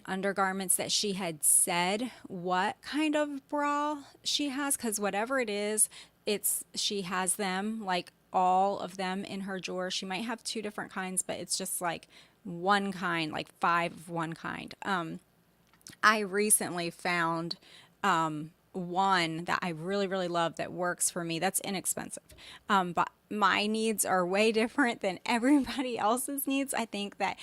Speaker 2: undergarments that she had said what kind of bra she has, because whatever it is, she has them, like all of them in her drawer. She might have 2 different kinds, but it's just like one kind, like 5 of one kind. I recently found one that I really, really love that works for me. That's inexpensive. But my needs are way different than everybody else's needs. I think that,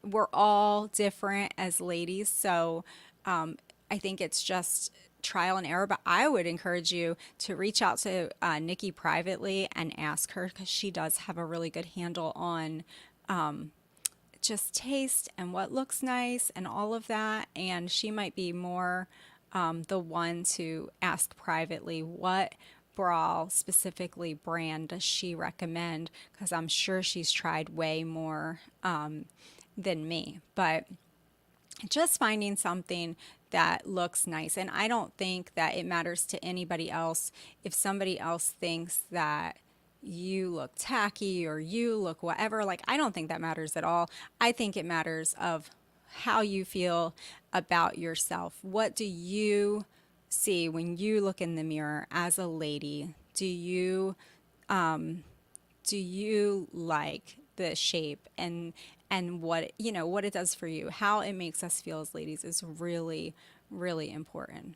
Speaker 2: we're all different as ladies. So I think it's just trial and error, but I would encourage you to reach out to Nikki privately and ask her, because she does have a really good handle on just taste and what looks nice and all of that. And she might be more the one to ask privately what bra specifically brand does she recommend, because I'm sure she's tried way more than me. But just finding something that looks nice. And I don't think that it matters to anybody else if somebody else thinks that you look tacky or you look whatever. Like, I don't think that matters at all. I think it matters of how you feel about yourself. What do you see when you look in the mirror as a lady? Do you like the shape and what, you know, what it does for you? How it makes us feel as ladies is really, really important.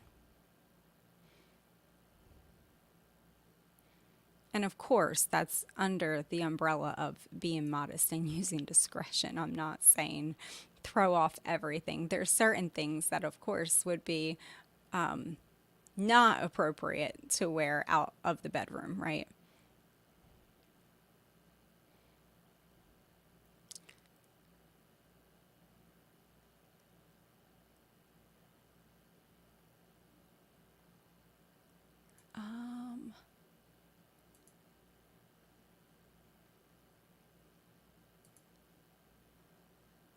Speaker 2: And of course, that's under the umbrella of being modest and using discretion. I'm not saying throw off everything. There's certain things that, of course, would be not appropriate to wear out of the bedroom, right?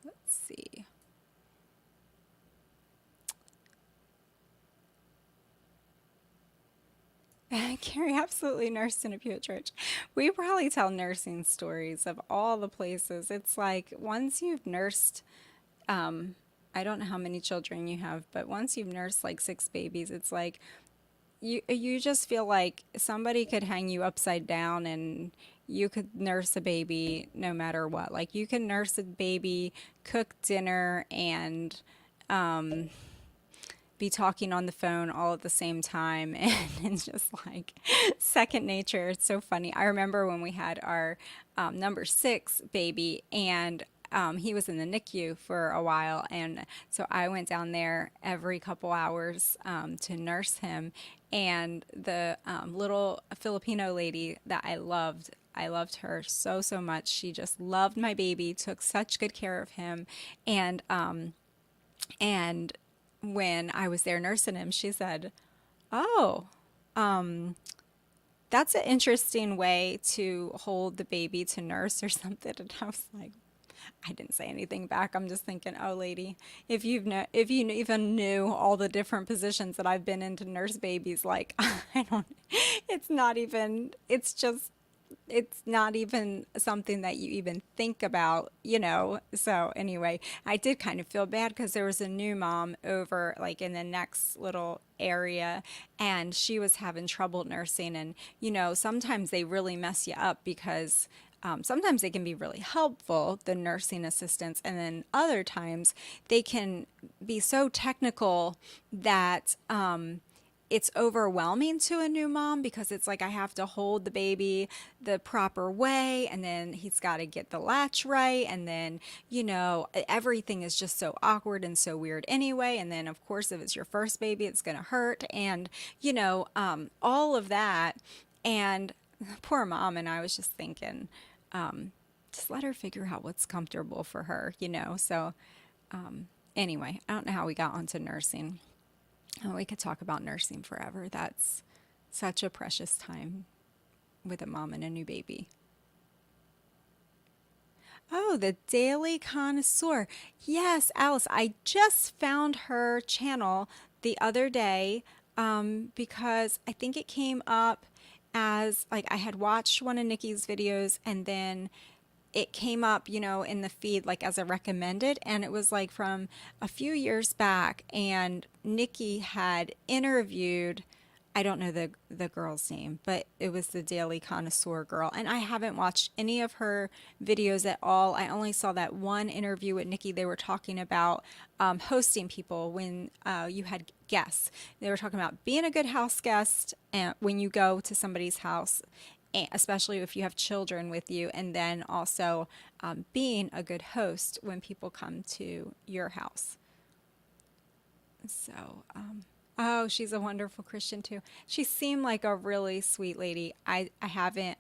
Speaker 2: Let's see. Carrie absolutely nursed in a Pietrich. We probably tell nursing stories of all the places. It's like once you've nursed, I don't know how many children you have, but once you've nursed like 6 babies, it's like you just feel like somebody could hang you upside down and you could nurse a baby no matter what. Like you can nurse a baby, cook dinner, and be talking on the phone all at the same time, and it's just like second nature. It's so funny. I remember when we had our number 6 baby, and he was in the NICU for a while, and so I went down there every couple hours to nurse him. And the little Filipino lady that I loved her so, so much. She just loved my baby, took such good care of him, and when I was there nursing him, she said, "Oh, that's an interesting way to hold the baby to nurse or something." And I was like, I didn't say anything back. I'm just thinking, oh, lady, if you even knew all the different positions that I've been in to nurse babies, like, it's not even something that you even think about, you know. So anyway, I did kind of feel bad because there was a new mom over like in the next little area, and she was having trouble nursing. And, you know, sometimes they really mess you up because sometimes they can be really helpful, the nursing assistants, and then other times they can be so technical that it's overwhelming to a new mom, because it's like I have to hold the baby the proper way, and then he's got to get the latch right, and then, you know, everything is just so awkward and so weird anyway. And then, of course, if it's your first baby, it's going to hurt, and, you know, all of that. And poor mom, and I was just thinking, just let her figure out what's comfortable for her, you know. So anyway, I don't know how we got onto nursing. Oh, we could talk about nursing forever. That's such a precious time with a mom and a new baby. Oh, the Daily Connoisseur. Yes, Alice, I just found her channel the other day because I think it came up as like I had watched one of Nikki's videos, and then it came up, you know, in the feed like as a recommended, and it was like from a few years back, and Nikki had interviewed, I don't know the girl's name, but it was the Daily Connoisseur girl, and I haven't watched any of her videos at all. I only saw that one interview with Nikki. They were talking about hosting people when you had guests. They were talking about being a good house guest and when you go to somebody's house, especially if you have children with you, and then also being a good host when people come to your house. So Oh, she's a wonderful Christian too. She seemed like a really sweet lady. I haven't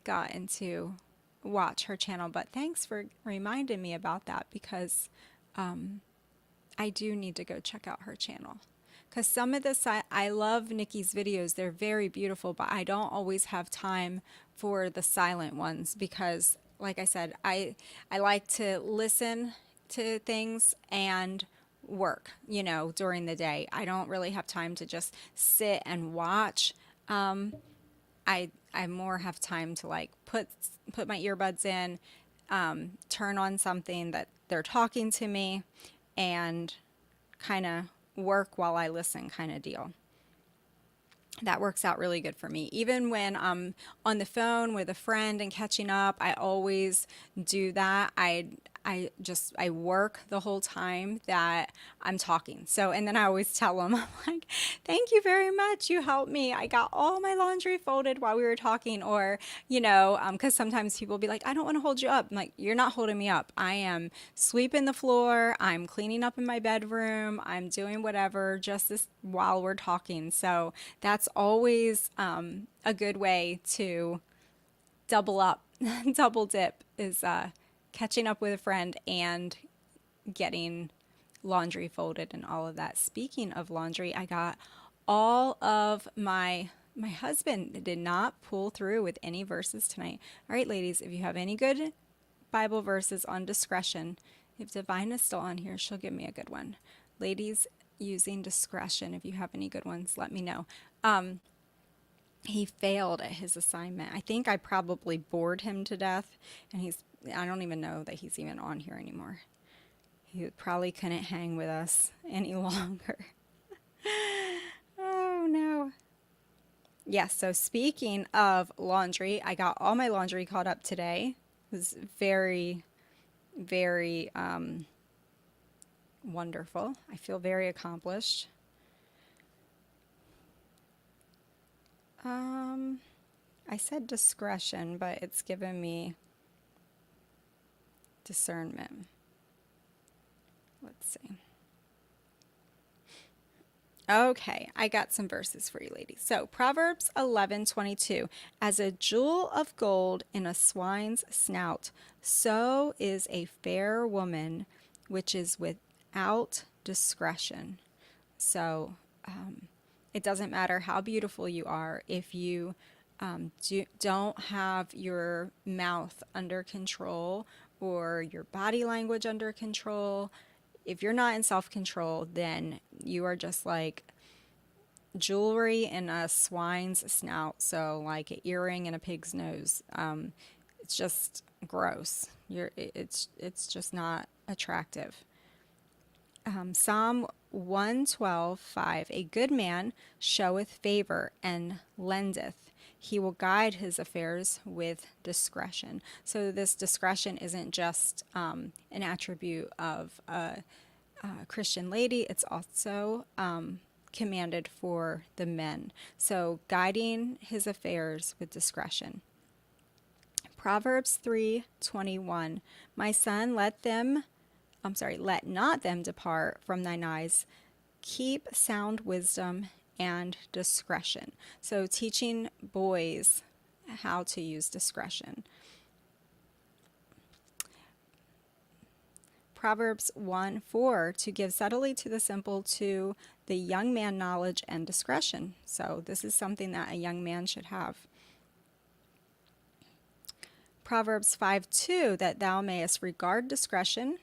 Speaker 2: gotten to watch her channel, but thanks for reminding me about that because I do need to go check out her channel. Because some of the I love Nikki's videos. They're very beautiful, but I don't always have time for the silent ones because, like I said, I like to listen to things and work, during the day. I don't really have time to just sit and watch. I more have time to like put my earbuds in, turn on something that they're talking to me, and kind of work while I listen kind of deal. That works out really good for me. Even when I'm on the phone with a friend and catching up, I always do that. I work the whole time that I'm talking. So, and then I always tell them, I'm like, thank you very much. You helped me. I got all my laundry folded while we were talking. Or, because sometimes people be like, I don't want to hold you up. I'm like, you're not holding me up. I am sweeping the floor. I'm cleaning up in my bedroom. I'm doing whatever just this while we're talking. So that's always a good way to double up, double dip is catching up with a friend and getting laundry folded and all of that. Speaking of laundry, I got all of my husband did not pull through with any verses tonight. All right, ladies, if you have any good Bible verses on discretion, if Divine is still on here, she'll give me a good one. Ladies using discretion, if you have any good ones, let me know. He failed at his assignment. I think I probably bored him to death, and I don't even know that he's even on here anymore. He probably couldn't hang with us any longer. Oh, no. Yes, so speaking of laundry, I got all my laundry caught up today. It was very, very wonderful. I feel very accomplished. I said discretion, but it's given me discernment. Let's see. Okay, I got some verses for you ladies. So Proverbs 11:22, as a jewel of gold in a swine's snout, so is a fair woman which is without discretion. So it doesn't matter how beautiful you are if you don't have your mouth under control or your body language under control. If you're not in self-control, then you are just like jewelry in a swine's snout. So like an earring in a pig's nose. It's just gross. It's just not attractive. Psalm 112:5, a good man showeth favor and lendeth. He will guide his affairs with discretion. So this discretion isn't just an attribute of a Christian lady. It's also commanded for the men. So guiding his affairs with discretion. Proverbs 3:21, my son, let not them depart from thine eyes. Keep sound wisdom and discretion. So teaching boys how to use discretion. Proverbs 1:4, to give subtly to the simple, to the young man knowledge and discretion. So this is something that a young man should have. Proverbs 5:2, that thou mayest regard discretion,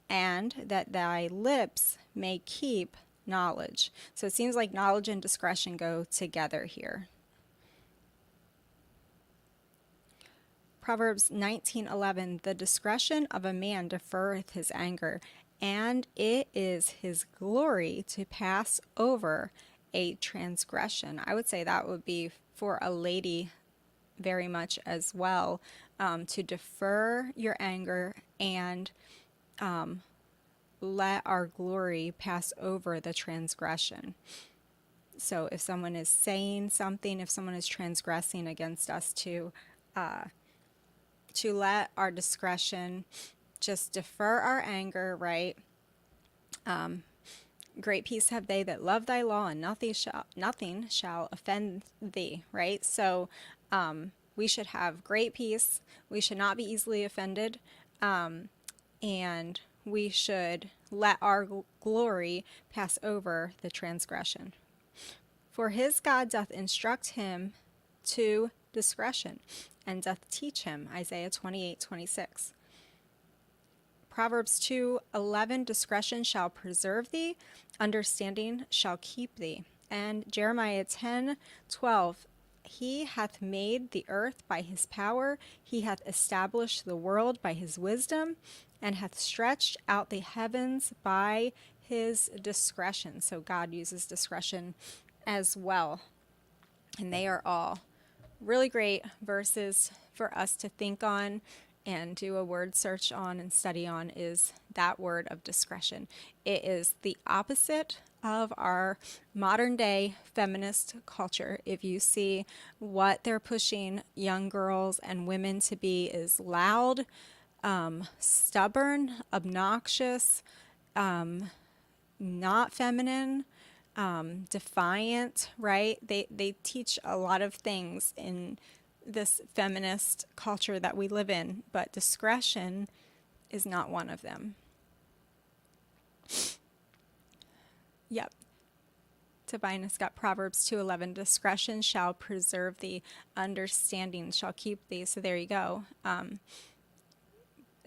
Speaker 2: and that thy lips may keep knowledge. So it seems like knowledge and discretion go together here. Proverbs 19:11, the discretion of a man deferreth his anger, and it is his glory to pass over a transgression. I would say that would be for a lady very much as well, to defer your anger and let our glory pass over the transgression. So if someone is saying something, if someone is transgressing against us, to let our discretion just defer our anger, right? Great peace have they that love thy law, and nothing shall offend thee, right? So we should have great peace. We should not be easily offended. And we should let our glory pass over the transgression. For his God doth instruct him to discretion, and doth teach him, Isaiah 28:26. Proverbs 2:11, discretion shall preserve thee, understanding shall keep thee. And Jeremiah 10:12, he hath made the earth by his power, he hath established the world by his wisdom, and hath stretched out the heavens by his discretion. So God uses discretion as well. And they are all really great verses for us to think on and do a word search on and study on, is that word of discretion. It is the opposite of our modern day feminist culture. If you see what they're pushing young girls and women to be, is loud, stubborn, obnoxious, not feminine, defiant, right? They teach a lot of things in this feminist culture that we live in, but discretion is not one of them. Yep. Tobias got Proverbs 2:11, discretion shall preserve thee, understanding shall keep thee. So there you go.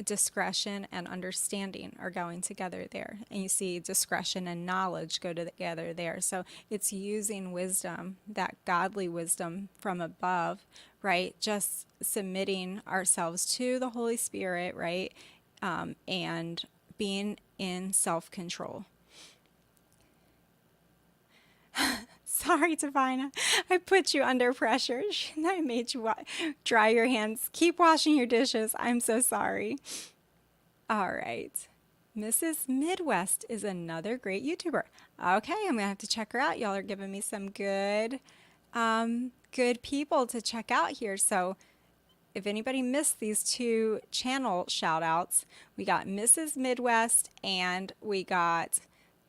Speaker 2: Discretion and understanding are going together there. And you see discretion and knowledge go together there. So it's using wisdom, that godly wisdom from above, right? Just submitting ourselves to the Holy Spirit, right? And being in self-control. Sorry, Tavina. I put you under pressure. I made you dry your hands. Keep washing your dishes. I'm so sorry. All right. Mrs. Midwest is another great YouTuber. Okay, I'm going to have to check her out. Y'all are giving me some good people to check out here. So if anybody missed these two channel shout outs, we got Mrs. Midwest and we got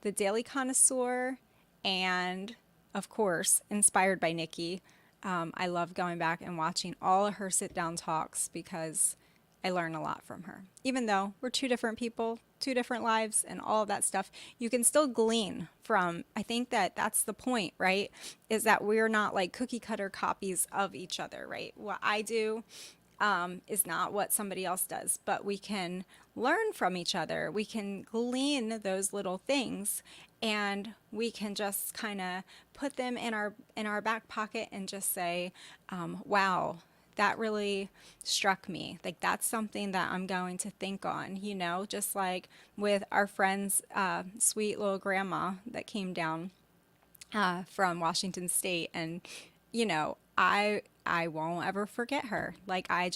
Speaker 2: The Daily Connoisseur, and of course, inspired by Nikki. I love going back and watching all of her sit-down talks because I learn a lot from her. Even though we're two different people, two different lives, and all of that stuff, you can still glean from, I think that that's the point, right? Is that we're not like cookie cutter copies of each other, right? What I do is not what somebody else does, but we can learn from each other. We can glean those little things, and we can just kind of put them in our back pocket and just say, wow, that really struck me. Like, that's something that I'm going to think on, you know, just like with our friend's sweet little grandma that came down from Washington State. And, you know, I won't ever forget her. Like, I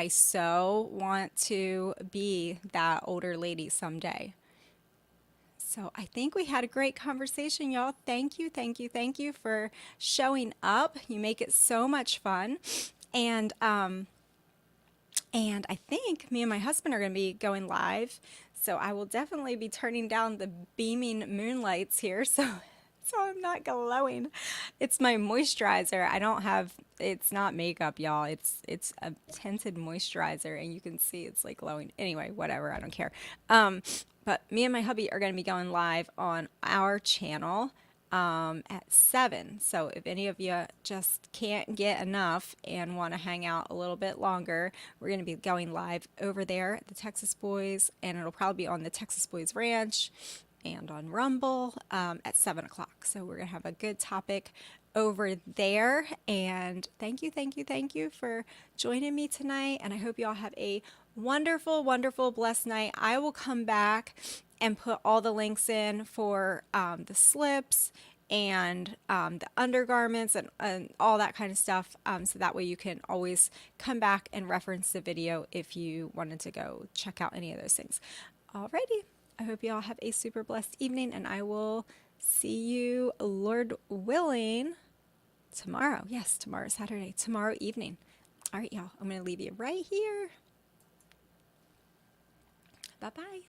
Speaker 2: so want to be that older lady someday. So I think we had a great conversation, y'all. Thank you for showing up. You make it so much fun. And I think me and my husband are going to be going live. So I will definitely be turning down the beaming moonlights here. So I'm not glowing. It's my moisturizer. It's not makeup, y'all. It's a tinted moisturizer, and you can see it's like glowing. Anyway, whatever. I don't care. But me and my hubby are going to be going live on our channel at 7. So if any of you just can't get enough and want to hang out a little bit longer, we're going to be going live over there at the Texas Boys, and it'll probably be on the Texas Boys Ranch and on Rumble at 7 o'clock. So we're going to have a good topic over there. And thank you for joining me tonight. And I hope you all have a wonderful, blessed night. I will come back and put all the links in for the slips and the undergarments and all that kind of stuff. So that way you can always come back and reference the video if you wanted to go check out any of those things. Alrighty. I hope you all have a super blessed evening, and I will see you, Lord willing, tomorrow. Yes, tomorrow, Saturday, tomorrow evening. All right, y'all, I'm going to leave you right here. Bye-bye.